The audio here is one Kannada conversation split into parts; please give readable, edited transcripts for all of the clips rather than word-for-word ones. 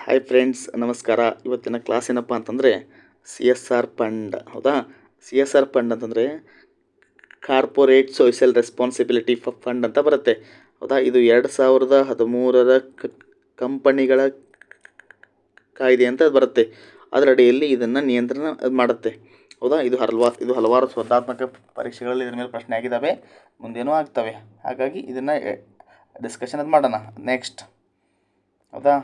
ಹಾಯ್ ಫ್ರೆಂಡ್ಸ್, ನಮಸ್ಕಾರ. ಇವತ್ತಿನ ಕ್ಲಾಸ್ ಏನಪ್ಪ ಅಂತಂದರೆ ಸಿ ಎಸ್ ಆರ್ ಫಂಡ್. ಹೌದಾ, ಸಿ ಎಸ್ ಆರ್ ಫಂಡ್ ಅಂತಂದರೆ ಕಾರ್ಪೊರೇಟ್ ಸೋಷಿಯಲ್ ರೆಸ್ಪಾನ್ಸಿಬಿಲಿಟಿ ಫಂಡ್ ಅಂತ ಬರುತ್ತೆ. ಹೌದಾ, ಇದು 2013 ಕಂಪನಿಗಳ ಕಾಯ್ದೆ ಅಂತ ಬರುತ್ತೆ. ಅದರ ಅಡಿಯಲ್ಲಿ ಇದನ್ನು ನಿಯಂತ್ರಣ ಮಾಡುತ್ತೆ. ಹೌದಾ, ಇದು ಹಲವಾರು ಸ್ಪರ್ಧಾತ್ಮಕ ಪರೀಕ್ಷೆಗಳಲ್ಲಿ ಇದರ ಮೇಲೆ ಪ್ರಶ್ನೆ ಆಗಿದ್ದಾವೆ, ಮುಂದೇನೂ ಆಗ್ತವೆ. ಹಾಗಾಗಿ ಇದನ್ನು ಡಿಸ್ಕಷನ್ ಮಾಡೋಣ. ನೆಕ್ಸ್ಟ್, ಹೌದಾ,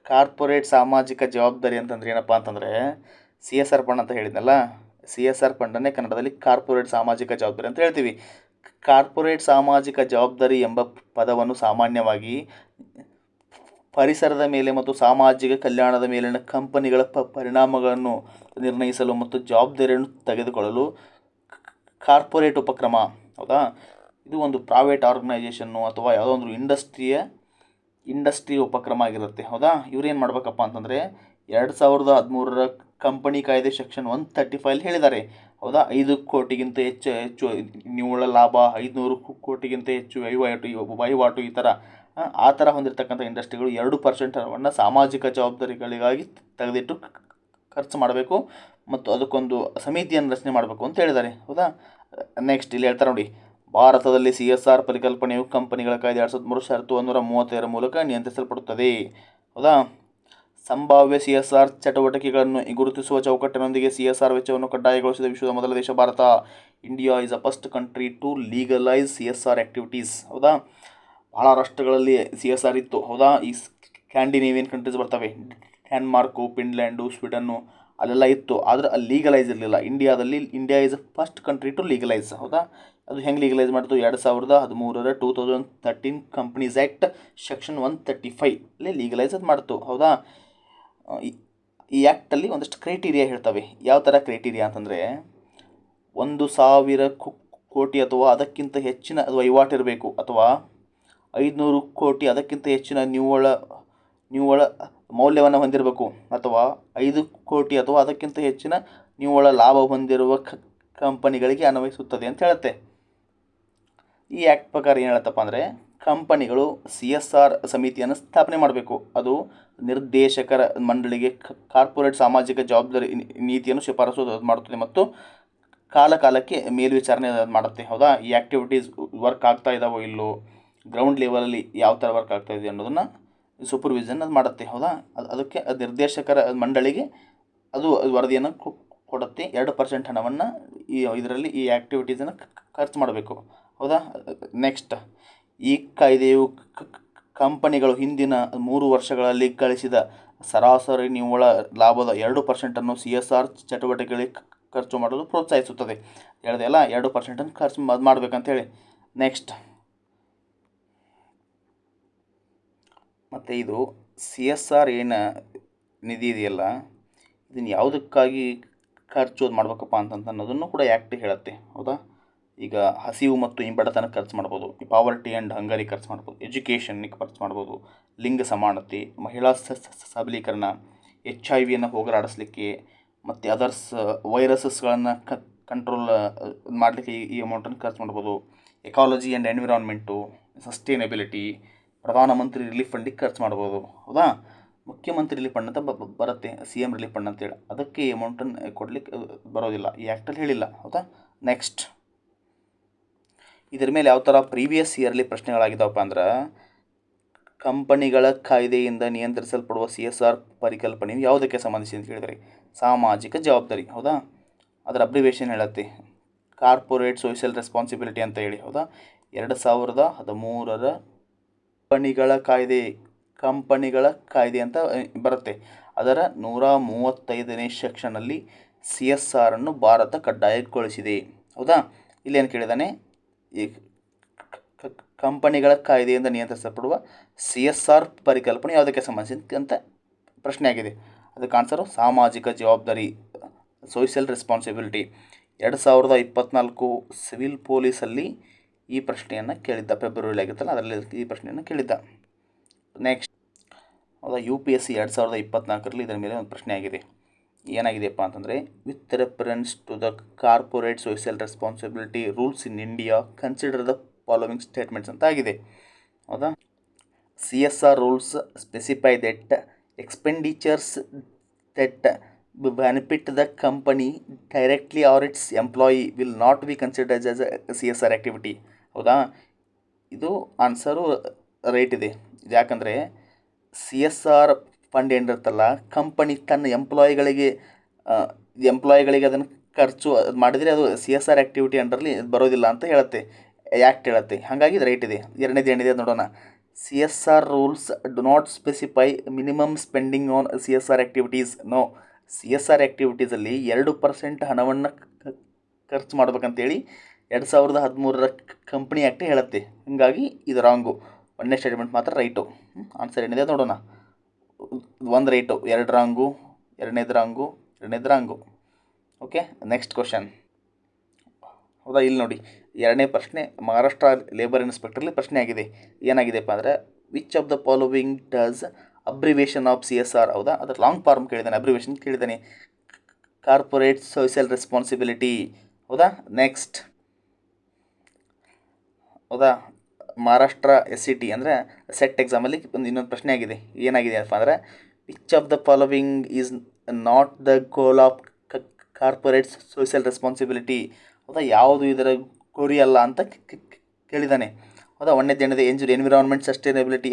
ಕಾರ್ಪೊರೇಟ್ ಸಾಮಾಜಿಕ ಜವಾಬ್ದಾರಿ ಅಂತಂದ್ರೆ ಏನಪ್ಪ ಅಂತಂದರೆ ಸಿ ಎಸ್ ಆರ್ ಫಂಡ್ ಅಂತ ಹೇಳಿದ್ನಲ್ಲ, ಸಿ ಎಸ್ ಆರ್ ಫಂಡನ್ನೇ ಕನ್ನಡದಲ್ಲಿ ಕಾರ್ಪೊರೇಟ್ ಸಾಮಾಜಿಕ ಜವಾಬ್ದಾರಿ ಅಂತ ಹೇಳ್ತೀವಿ. ಕಾರ್ಪೊರೇಟ್ ಸಾಮಾಜಿಕ ಜವಾಬ್ದಾರಿ ಎಂಬ ಪದವನ್ನು ಸಾಮಾನ್ಯವಾಗಿ ಪರಿಸರದ ಮೇಲೆ ಮತ್ತು ಸಾಮಾಜಿಕ ಕಲ್ಯಾಣದ ಮೇಲಿನ ಕಂಪನಿಗಳ ಪರಿಣಾಮಗಳನ್ನು ನಿರ್ಣಯಿಸಲು ಮತ್ತು ಜವಾಬ್ದಾರಿಯನ್ನು ತೆಗೆದುಕೊಳ್ಳಲು ಕಾರ್ಪೊರೇಟ್ ಉಪಕ್ರಮ. ಹೌದಾ, ಇದು ಒಂದು ಪ್ರೈವೇಟ್ ಆರ್ಗನೈಜೇಷನ್ನು ಅಥವಾ ಯಾವುದೋ ಒಂದು ಇಂಡಸ್ಟ್ರಿ ಉಪಕ್ರಮ ಆಗಿರುತ್ತೆ. ಹೌದಾ, ಇವ್ರು ಏನು ಮಾಡ್ಬೇಕಪ್ಪ ಅಂತಂದರೆ 2013 ಕಂಪನಿ ಕಾಯ್ದೆ ಸೆಕ್ಷನ್ 135 ಹೇಳಿದ್ದಾರೆ. ಹೌದಾ, 5 ಕೋಟಿಗಿಂತ ಹೆಚ್ಚು ನಿವ್ವಳ ಲಾಭ, 500 ಕೋಟಿಗಿಂತ ಹೆಚ್ಚು ವಹಿವಾಟು ಈ ಥರ ಆ ಥರ ಹೊಂದಿರತಕ್ಕಂಥ ಇಂಡಸ್ಟ್ರಿಗಳು 2% ಸಾಮಾಜಿಕ ಜವಾಬ್ದಾರಿಗಳಿಗಾಗಿ ತೆಗೆದಿಟ್ಟು ಖರ್ಚು ಮಾಡಬೇಕು ಮತ್ತು ಅದಕ್ಕೊಂದು ಸಮಿತಿಯನ್ನು ರಚನೆ ಮಾಡಬೇಕು ಅಂತ ಹೇಳಿದ್ದಾರೆ. ಹೌದಾ, ನೆಕ್ಸ್ಟ್ ಇಲ್ಲಿ ಹೇಳ್ತಾರೆ ನೋಡಿ, ಭಾರತದಲ್ಲಿ ಸಿ ಎಸ್ ಆರ್ ಪರಿಕಲ್ಪನೆಯು ಕಂಪನಿಗಳ ಕಾಯ್ದೆ 2003 ಷರತ್ತು 135 ಮೂಲಕ ನಿಯಂತ್ರಿಸಲ್ಪಡುತ್ತದೆ. ಹೌದಾ, ಸಂಭಾವ್ಯ ಸಿ ಎಸ್ ಆರ್ ಚಟುವಟಿಕೆಗಳನ್ನು ಗುರುತಿಸುವ ಚೌಕಟ್ಟಿನೊಂದಿಗೆ ಸಿ ಎಸ್ ಆರ್ ವೆಚ್ಚವನ್ನು ಕಡ್ಡಾಯಗೊಳಿಸಿದ ವಿಶ್ವದ ಮೊದಲ ದೇಶ Bharat. India is a first country to legalize C S R activities. ಹೌದಾ, ಭಾಳ ರಾಷ್ಟ್ರಗಳಲ್ಲಿ ಸಿ ಎಸ್ ಆರ್ ಇತ್ತು. ಹೌದಾ, ಈ ಸ್ಕ್ಯಾಂಡಿನೇವಿಯನ್ ಕಂಟ್ರೀಸ್ ಬರ್ತವೆ, ಡೆನ್ಮಾರ್ಕು, ಫಿನ್ಲ್ಯಾಂಡು, ಸ್ವೀಡನ್ನು, ಅಲ್ಲೆಲ್ಲ ಇತ್ತು. ಆದರೆ ಅಲ್ಲಿ ಲೀಗಲೈಸ್ ಇರಲಿಲ್ಲ. India is a first country to legalize. ಹೌದಾ, ಅದು ಹೆಂಗೆ ಲೀಗಲೈಸ್ ಮಾಡ್ತು? 2013 2013 ಕಂಪ್ನೀಸ್ ಆ್ಯಕ್ಟ್ ಸೆಕ್ಷನ್ 135 ಅಲ್ಲಿ ಲೀಗಲೈಸ್ ಅದು ಮಾಡ್ತು. ಹೌದಾ, ಈ ಆ್ಯಕ್ಟಲ್ಲಿ ಒಂದಷ್ಟು ಕ್ರೈಟೀರಿಯಾ ಹೇಳ್ತವೆ. ಯಾವ ಥರ ಕ್ರೈಟೀರಿಯಾ ಅಂತಂದರೆ 1,000 ಕೋಟಿ ಅಥವಾ ಅದಕ್ಕಿಂತ ಹೆಚ್ಚಿನ ವಹಿವಾಟಿರಬೇಕು, ಅಥವಾ 500 ಕೋಟಿ ಅದಕ್ಕಿಂತ ಹೆಚ್ಚಿನ ನಿವ್ವಳ ಮೌಲ್ಯವನ್ನು ಹೊಂದಿರಬೇಕು, ಅಥವಾ 5 ಕೋಟಿ ಅಥವಾ ಅದಕ್ಕಿಂತ ಹೆಚ್ಚಿನ ನಿವ್ವಳ ಲಾಭ ಹೊಂದಿರುವ ಕಂಪನಿಗಳಿಗೆ ಅನ್ವಯಿಸುತ್ತದೆ ಅಂತ ಹೇಳುತ್ತೆ. ಈ ಆ್ಯಕ್ಟ್ ಪ್ರಕಾರ ಏನು ಹೇಳುತ್ತಪ್ಪ ಅಂದರೆ, ಕಂಪನಿಗಳು ಸಿ ಎಸ್ ಆರ್ ಸಮಿತಿಯನ್ನು ಸ್ಥಾಪನೆ ಮಾಡಬೇಕು. ಅದು ನಿರ್ದೇಶಕರ ಮಂಡಳಿಗೆ ಕಾರ್ಪೊರೇಟ್ ಸಾಮಾಜಿಕ ಜವಾಬ್ದಾರಿ ನೀತಿಯನ್ನು ಶಿಫಾರಸು ಮಾಡುತ್ತದೆ ಮತ್ತು ಕಾಲಕ್ಕೆ ಮೇಲ್ವಿಚಾರಣೆ ಮಾಡುತ್ತೆ. ಹೌದಾ, ಈ ಆ್ಯಕ್ಟಿವಿಟೀಸ್ ವರ್ಕ್ ಆಗ್ತಾ ಇದ್ದಾವೋ ಇಲ್ಲೋ, ಗ್ರೌಂಡ್ ಲೆವೆಲಲ್ಲಿ ಯಾವ ಥರ ವರ್ಕ್ ಆಗ್ತಾ ಇದೆ ಅನ್ನೋದನ್ನು ಸೂಪರ್ವಿಷನ್ ಅದು ಮಾಡುತ್ತೆ. ಹೌದಾ, ಅದಕ್ಕೆ ನಿರ್ದೇಶಕರ ಮಂಡಳಿಗೆ ಅದು ವರದಿಯನ್ನು ಕೊಡುತ್ತೆ. 2% ಹಣವನ್ನು ಇದರಲ್ಲಿ ಈ ಆ್ಯಕ್ಟಿವಿಟೀಸನ್ನು ಖರ್ಚು ಮಾಡಬೇಕು. ಹೌದಾ, ನೆಕ್ಸ್ಟ್, ಈ ಕಾಯ್ದೆಯು ಕಂಪನಿಗಳು ಹಿಂದಿನ 3 ವರ್ಷಗಳಲ್ಲಿ ಗಳಿಸಿದ ಸರಾಸರಿ ನಿವ್ವಳ ಲಾಭದ 2% ಸಿ ಎಸ್ ಆರ್ ಚಟುವಟಿಕೆಗಳಿಗೆ ಖರ್ಚು ಮಾಡಲು ಪ್ರೋತ್ಸಾಹಿಸುತ್ತದೆ. ಹೇಳಿದೆ ಅಲ್ಲ, 2% ಖರ್ಚು ಮಾಡಬೇಕಂತೇಳಿ. ನೆಕ್ಸ್ಟ್, ಮತ್ತು ಇದು ಸಿ ಎಸ್ ಆರ್ ಏನು ನಿಧಿ ಇದೆಯಲ್ಲ, ಇದನ್ನು ಯಾವುದಕ್ಕಾಗಿ ಖರ್ಚು ಮಾಡಬೇಕಪ್ಪ ಅಂತ ಅನ್ನೋದನ್ನು ಕೂಡ ಆ್ಯಕ್ಟ್ ಹೇಳುತ್ತೆ. ಹೌದಾ, ಈಗ ಹಸಿವು ಮತ್ತು ಬಡತನಕ್ಕೆ ಖರ್ಚು ಮಾಡ್ಬೋದು, ಪಾವರ್ಟಿ ಆ್ಯಂಡ್ ಹಂಗರಿ ಖರ್ಚು ಮಾಡ್ಬೋದು, ಎಜುಕೇಷನ್ಗೆ ಖರ್ಚು ಮಾಡ್ಬೋದು, ಲಿಂಗ ಸಮಾನತೆ, ಮಹಿಳಾ ಸಬಲೀಕರಣ, HIV ಹೋಗಲಾಡಿಸ್ಲಿಕ್ಕೆ, ಮತ್ತು ಅದರ್ಸ್ ವೈರಸಸ್ಗಳನ್ನು ಕಂಟ್ರೋಲ್ ಮಾಡಲಿಕ್ಕೆ ಈ ಅಮೌಂಟನ್ನು ಖರ್ಚು ಮಾಡ್ಬೋದು. ಎಕಾಲಜಿ ಆ್ಯಂಡ್ ಎನ್ವಿರಾನ್ಮೆಂಟು, ಸಸ್ಟೈನಬಿಲಿಟಿ, ಪ್ರಧಾನಮಂತ್ರಿ ರಿಲೀಫ್ ಫಂಡಿಗೆ ಖರ್ಚು ಮಾಡ್ಬೋದು. ಹೌದಾ, ಮುಖ್ಯಮಂತ್ರಿ ರಿಲೀಫ್ ಫಂಡ್ ಅಂತ ಬರುತ್ತೆ, CM ರಿಲೀಫ್ ಫಂಡ್ ಅಂತೇಳಿ. ಅದಕ್ಕೆ ಈ ಅಮೌಂಟನ್ನು ಕೊಡಲಿಕ್ಕೆ ಬರೋದಿಲ್ಲ, ಈ ಆ್ಯಕ್ಟಲ್ಲಿ ಹೇಳಿಲ್ಲ. ಹೌದಾ, ನೆಕ್ಸ್ಟ್, ಇದರ ಮೇಲೆ ಯಾವ ಥರ ಪ್ರೀವಿಯಸ್ ಇಯರ್ಲಿ ಪ್ರಶ್ನೆಗಳಾಗಿದ್ದಾವಪ್ಪ ಅಂದ್ರೆ, ಕಂಪನಿಗಳ ಕಾಯ್ದೆಯಿಂದ ನಿಯಂತ್ರಿಸಲ್ಪಡುವ ಸಿ ಎಸ್ ಆರ್ ಪರಿಕಲ್ಪನೆಯು ಯಾವುದಕ್ಕೆ ಸಂಬಂಧಿಸಿ ಅಂತ ಹೇಳಿದರೆ ಸಾಮಾಜಿಕ ಜವಾಬ್ದಾರಿ. ಹೌದಾ, ಅದರ ಅಬ್ರಿವೇಷನ್ ಹೇಳುತ್ತೆ ಕಾರ್ಪೊರೇಟ್ ಸೋಷಿಯಲ್ ರೆಸ್ಪಾನ್ಸಿಬಿಲಿಟಿ ಅಂತ ಹೇಳಿ. ಹೌದಾ, 2013 ಕಂಪನಿಗಳ ಕಾಯ್ದೆ ಅಂತ ಬರುತ್ತೆ. ಅದರ 135ನೇ ಸೆಕ್ಷನಲ್ಲಿ ಸಿ ಎಸ್ ಆರನ್ನು ಭಾರತ ಕಡ್ಡಾಯಗೊಳಿಸಿದೆ. ಹೌದಾ, ಇಲ್ಲೇನು ಕೇಳಿದಾನೆ, ಈ ಕಂಪನಿಗಳ ಕಾಯ್ದೆಯಿಂದ ನಿಯಂತ್ರಿಸಲ್ಪಡುವ ಸಿ ಎಸ್ ಆರ್ ಪರಿಕಲ್ಪನೆ ಯಾವುದಕ್ಕೆ ಸಂಬಂಧಿಸಿದ ಅಂತ ಪ್ರಶ್ನೆ ಆಗಿದೆ. ಅದಕ್ಕೆ ಆನ್ಸರು ಸಾಮಾಜಿಕ ಜವಾಬ್ದಾರಿ, ಸೋಷಿಯಲ್ ರೆಸ್ಪಾನ್ಸಿಬಿಲಿಟಿ. 2024 ಸಿವಿಲ್ ಪೊಲೀಸಲ್ಲಿ ಈ ಪ್ರಶ್ನೆಯನ್ನು ಕೇಳಿದ್ದ, ಫೆಬ್ರವರಿಯಲ್ಲಿ ಆಗಿತ್ತಲ್ಲ, ಅದರಲ್ಲಿ ಈ ಪ್ರಶ್ನೆಯನ್ನು ಕೇಳಿದ್ದ. ನೆಕ್ಸ್ಟ್, ಹೌದಾ, UPSC 2024ರಲ್ಲಿ ಇದರ ಮೇಲೆ ಒಂದು ಪ್ರಶ್ನೆ ಆಗಿದೆ. ಏನಾಗಿದೆಯಪ್ಪ ಅಂತಂದರೆ, with reference to the corporate social responsibility rules in India consider the following statements ಅಂತ ಆಗಿದೆ. ಹೌದಾ, CSR rules specify that expenditures that benefit the company directly or its employee will not be considered as a CSR activity. ಹೌದಾ, ಇದು ಆನ್ಸರು ರೈಟ್ ಇದೆ. ಯಾಕಂದರೆ CSR ಫಂಡ್ ಏನಿರುತ್ತಲ್ಲ, ಕಂಪನಿ ತನ್ನ ಎಂಪ್ಲಾಯಿಗಳಿಗೆ ಅದನ್ನು ಖರ್ಚು ಮಾಡಿದರೆ ಅದು CSR ಆ್ಯಕ್ಟಿವಿಟಿ ಅಂಡರ್ಲಿ ಬರೋದಿಲ್ಲ ಅಂತ ಹೇಳುತ್ತೆ, ಆ್ಯಕ್ಟ್ ಹೇಳುತ್ತೆ. ಹಾಗಾಗಿ ಇದು ರೈಟ್ ಇದೆ. ಎರಡನೇದು ಏನಿದೆ ನೋಡೋಣ. CSR rules do not specify minimum spending on CSR activities. No, CSR ಆ್ಯಕ್ಟಿವಿಟೀಸಲ್ಲಿ 2% ಹಣವನ್ನು ಖರ್ಚು ಮಾಡ್ಬೇಕಂತೇಳಿ 2013 ಕಂಪ್ನಿ ಆ್ಯಕ್ಟ್ ಹೇಳುತ್ತೆ. ಹೀಗಾಗಿ ಇದು ರಾಂಗು. ಒಂದನೇ ಸ್ಟೇಟ್ಮೆಂಟ್ ಮಾತ್ರ ರೈಟು. ಆನ್ಸರ್ ಏನಿದೆ ನೋಡೋಣ. ಒಂದು ರೈಟು, ಎರಡು ರಾಂಗು, ಎರಡನೇದು ರಾಂಗು. Okay, next question. ಹೌದಾ, ಇಲ್ಲಿ ನೋಡಿ, ಎರಡನೇ ಪ್ರಶ್ನೆ ಮಹಾರಾಷ್ಟ್ರ ಲೇಬರ್ ಇನ್ಸ್ಪೆಕ್ಟರ್ಲಿ ಪ್ರಶ್ನೆ ಆಗಿದೆ. ಏನಾಗಿದೆಪ್ಪ ಅಂದರೆ, which of the following does abbreviation of CSR. ಹೌದಾ, ಅದರ ಲಾಂಗ್ ಫಾರ್ಮ್ ಕೇಳಿದ್ದಾನೆ, ಅಬ್ರಿವೇಷನ್ ಕೇಳಿದ್ದಾನೆ. Corporate social responsibility. ಹೌದಾ, ನೆಕ್ಸ್ಟ್. ಹೌದಾ, ಮಹಾರಾಷ್ಟ್ರ SCT ಅಂದರೆ ಸೆಟ್ ಎಕ್ಸಾಮಲ್ಲಿ ಇನ್ನೊಂದು ಪ್ರಶ್ನೆ ಆಗಿದೆ. ಏನಾಗಿದೆ ಅಪ್ಪ ಅಂದರೆ, which of the following is not the goal of corporate social responsibility. ಹೌದಾ, ಯಾವುದು ಇದರ ಗುರಿ ಅಲ್ಲ ಅಂತ ಕೇಳಿದ್ದಾನೆ. ಹೌದಾ, ಒಂದನೇದೇನಿದೆ, ಎನ್ವಿರಾನ್ಮೆಂಟ್ ಸಸ್ಟೈನಬಿಲಿಟಿ,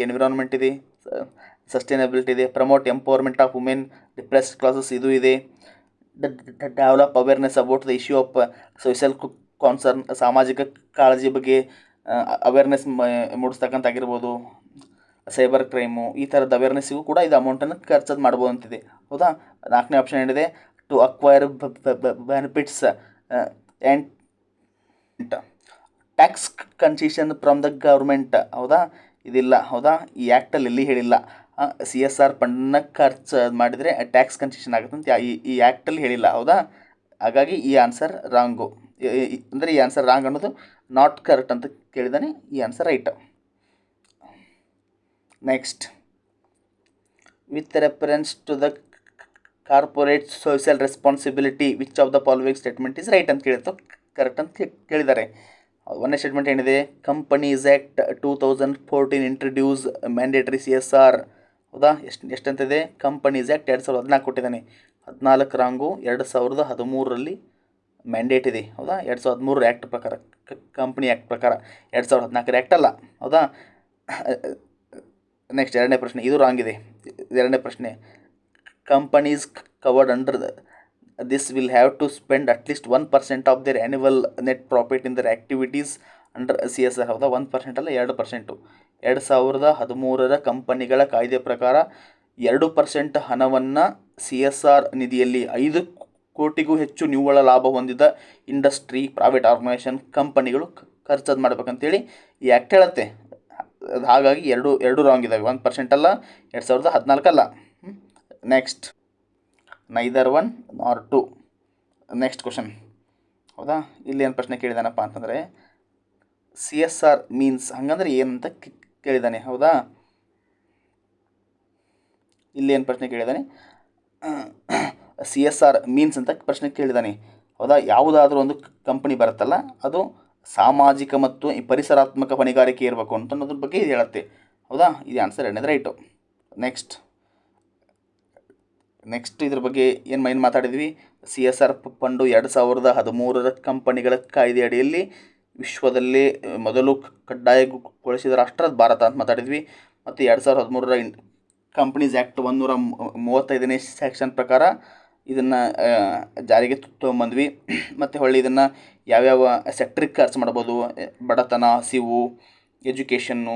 ಸಸ್ಟೈನಬಿಲಿಟಿ ಇದೆ. Promote empowerment of women, depressed classes, ಇದು ಇದೆ. Develop awareness about the issue of social concern, ಸಾಮಾಜಿಕ ಕಾಳಜಿ ಬಗ್ಗೆ ಅವೇರ್ನೆಸ್ ಮೂಡಿಸ್ತಕ್ಕಂತಾಗಿರ್ಬೋದು. ಸೈಬರ್ ಕ್ರೈಮು, ಈ ಥರದ ಅವೇರ್ನೆಸ್ಸಿಗೂ ಕೂಡ ಇದು ಅಮೌಂಟನ್ನು ಖರ್ಚು ಮಾಡ್ಬೋದು ಅಂತಿದೆ. ಹೌದಾ, ನಾಲ್ಕನೇ ಆಪ್ಷನ್ ಏನಿದೆ, to acquire benefits and tax concession from the government. ಹೌದಾ, ಇದಿಲ್ಲ. ಹೌದಾ, ಈ ಆ್ಯಕ್ಟಲ್ಲಿ ಎಲ್ಲಿ ಹೇಳಿಲ್ಲ. CSR ಫಂಡನ್ನ ಖರ್ಚು ಮಾಡಿದರೆ ಟ್ಯಾಕ್ಸ್ ಕನ್ಸೆಷನ್ ಆಗುತ್ತೆ ಅಂತ ಈ ಆ್ಯಕ್ಟಲ್ಲಿ ಹೇಳಿಲ್ಲ. ಹೌದಾ, ಹಾಗಾಗಿ ಈ ಆನ್ಸರ್ ರಾಂಗು. ಅಂದರೆ ಈ ಆನ್ಸರ್ ರಾಂಗ್ ಅನ್ನೋದು ನಾಟ್ ಕರೆಕ್ಟ್ ಅಂತ ಕೇಳಿದ್ದಾನೆ. ಈ answer right. Next, with reference to the corporate social responsibility which of the following statement is right ಅಂತ ಕೇಳಿತ್ತು, ಕರೆಕ್ಟ್ ಅಂತ ಕೇಳಿದ್ದಾರೆ. ಒಂದನೇ ಸ್ಟೇಟ್ಮೆಂಟ್ ಏನಿದೆ, Companies Act 2014 introduce mandatory CSR. ಹೌದಾ, ಎಷ್ಟಂತಿದೆ, ಕಂಪನೀಸ್ ಆ್ಯಕ್ಟ್ 2014 ಕೊಟ್ಟಿದ್ದಾನೆ. 14 ರಾಂಗು. 2013ರಲ್ಲಿ ಮ್ಯಾಂಡೇಟ್ ಇದೆ. ಹೌದಾ, 2013 ಆ್ಯಕ್ಟ್ ಪ್ರಕಾರ, ಕಂಪನಿ ಆ್ಯಕ್ಟ್ ಪ್ರಕಾರ, 2014 ಆ್ಯಕ್ಟ್ ಅಲ್ಲ. ಹೌದಾ, ನೆಕ್ಸ್ಟ್ ಎರಡನೇ ಪ್ರಶ್ನೆ, ಇದು ರಾಂಗ್ ಇದೆ. ಎರಡನೇ ಪ್ರಶ್ನೆ, companies covered under this will have to spend at least 1% of their annual net profit in their activities under CSR. ಹೌದಾ, 1% ಅಲ್ಲ, 2%. 2013 ಕಂಪನಿಗಳ ಕಾಯ್ದೆ ಪ್ರಕಾರ 2% ಹಣವನ್ನು CSR ನಿಧಿಯಲ್ಲಿ 5 ಕೋಟಿಗೂ ಹೆಚ್ಚು ನಿವ್ವಳ ಲಾಭ ಹೊಂದಿದ ಇಂಡಸ್ಟ್ರಿ, ಪ್ರೈವೇಟ್ ಆರ್ಗನೈಸೇಷನ್, ಕಂಪನಿಗಳು ಖರ್ಚು ಮಾಡ್ಬೇಕಂತೇಳಿ ಈ ಆ್ಯಕ್ಟ್ ಹೇಳುತ್ತೆ. ಹಾಗಾಗಿ ಎರಡು ರಾಂಗ್ ಇದ್ದಾವೆ. 1% ಅಲ್ಲ, 2014 ಅಲ್ಲ. Next, neither 1 nor 2. Next question. ಹೌದಾ, ಇಲ್ಲಿ ಏನು ಪ್ರಶ್ನೆ ಕೇಳಿದಾನಪ್ಪ ಅಂತಂದರೆ, CSR ಮೀನ್ಸ್ ಹಂಗಂದ್ರೆ ಏನಂತ ಕೇಳಿದ್ದಾನೆ. ಹೌದಾ, ಇಲ್ಲಿ ಏನು ಪ್ರಶ್ನೆ ಕೇಳಿದ್ದಾನೆ, CSR ಮೀನ್ಸ್ ಅಂತ ಪ್ರಶ್ನೆ ಕೇಳಿದ್ದಾನೆ. ಹೌದಾ, ಯಾವುದಾದ್ರೂ ಒಂದು ಕಂಪನಿ ಬರುತ್ತಲ್ಲ, ಅದು ಸಾಮಾಜಿಕ ಮತ್ತು ಪರಿಸರಾತ್ಮಕ ಹೊಣೆಗಾರಿಕೆ ಇರಬೇಕು ಅಂತ ಅನ್ನೋದ್ರ ಬಗ್ಗೆ ಇದು ಹೇಳುತ್ತೆ. ಹೌದಾ, ಇದು ಆನ್ಸರ್ ಎರಡನೇದು ರೈಟು. ನೆಕ್ಸ್ಟ್ ಇದ್ರ ಬಗ್ಗೆ ಏನು ಮಾತಾಡಿದ್ವಿ, CSR ಫಂಡು 2013 ಕಂಪನಿಗಳ ಕಾಯ್ದೆ ಅಡಿಯಲ್ಲಿ ವಿಶ್ವದಲ್ಲೇ ಮೊದಲು ಕಡ್ಡಾಯಗೊಳಿಸಿದ ರಾಷ್ಟ್ರ ಭಾರತ ಅಂತ ಮಾತಾಡಿದ್ವಿ. ಮತ್ತು 2013 ಕಂಪ್ನೀಸ್ ಆ್ಯಕ್ಟ್ 135ನೇ ಸೆಕ್ಷನ್ ಪ್ರಕಾರ ಇದನ್ನು ಜಾರಿಗೆ ತೊಗೊಂಬಂದ್ವಿ. ಮತ್ತು ಹೊಳ್ಳಿ ಇದನ್ನು ಯಾವ್ಯಾವ ಸೆಕ್ಟ್ರಿಗೆ ಖರ್ಚು ಮಾಡ್ಬೋದು, ಬಡತನ, ಹಸಿವು, ಎಜುಕೇಷನ್ನು,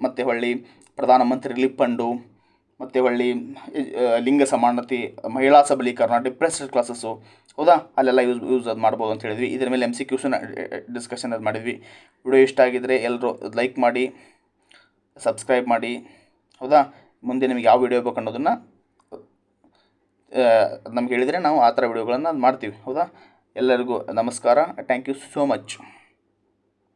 ಮತ್ತು ಹೊಳ್ಳಿ ಪ್ರಧಾನಮಂತ್ರಿ ರಿಲೀಫ್ ಫಂಡು, ಮತ್ತು ಹೊಳ್ಳಿ ಲಿಂಗ ಸಮಾನತೆ, ಮಹಿಳಾ ಸಬಲೀಕರಣ, ಡಿಪ್ರೆಸ್ಡ್ ಕ್ಲಾಸಸ್ಸು. ಹೌದಾ, ಅಲ್ಲೆಲ್ಲ ಯೂಸ್ ಅದು ಮಾಡ್ಬೋದು ಅಂತ ಹೇಳಿದ್ವಿ. ಇದರ ಮೇಲೆ MCQs ಡಿಸ್ಕಷನ್ ಅದು ಮಾಡಿದ್ವಿ. ವಿಡಿಯೋ ಇಷ್ಟ ಆಗಿದ್ದರೆ ಎಲ್ಲರೂ ಲೈಕ್ ಮಾಡಿ, ಸಬ್ಸ್ಕ್ರೈಬ್ ಮಾಡಿ. ಹೌದಾ, ಮುಂದೆ ನಿಮಗೆ ಯಾವ ವಿಡಿಯೋ ಬೇಕು ಅನ್ನೋದನ್ನು ನಮ್ಗೆ ಹೇಳಿದರೆ ನಾವು ಆ ಥರ ವಿಡಿಯೋಗಳನ್ನು ಮಾಡ್ತೀವಿ. ಹೌದಾ, ಎಲ್ಲರಿಗೂ ನಮಸ್ಕಾರ. Thank you so much.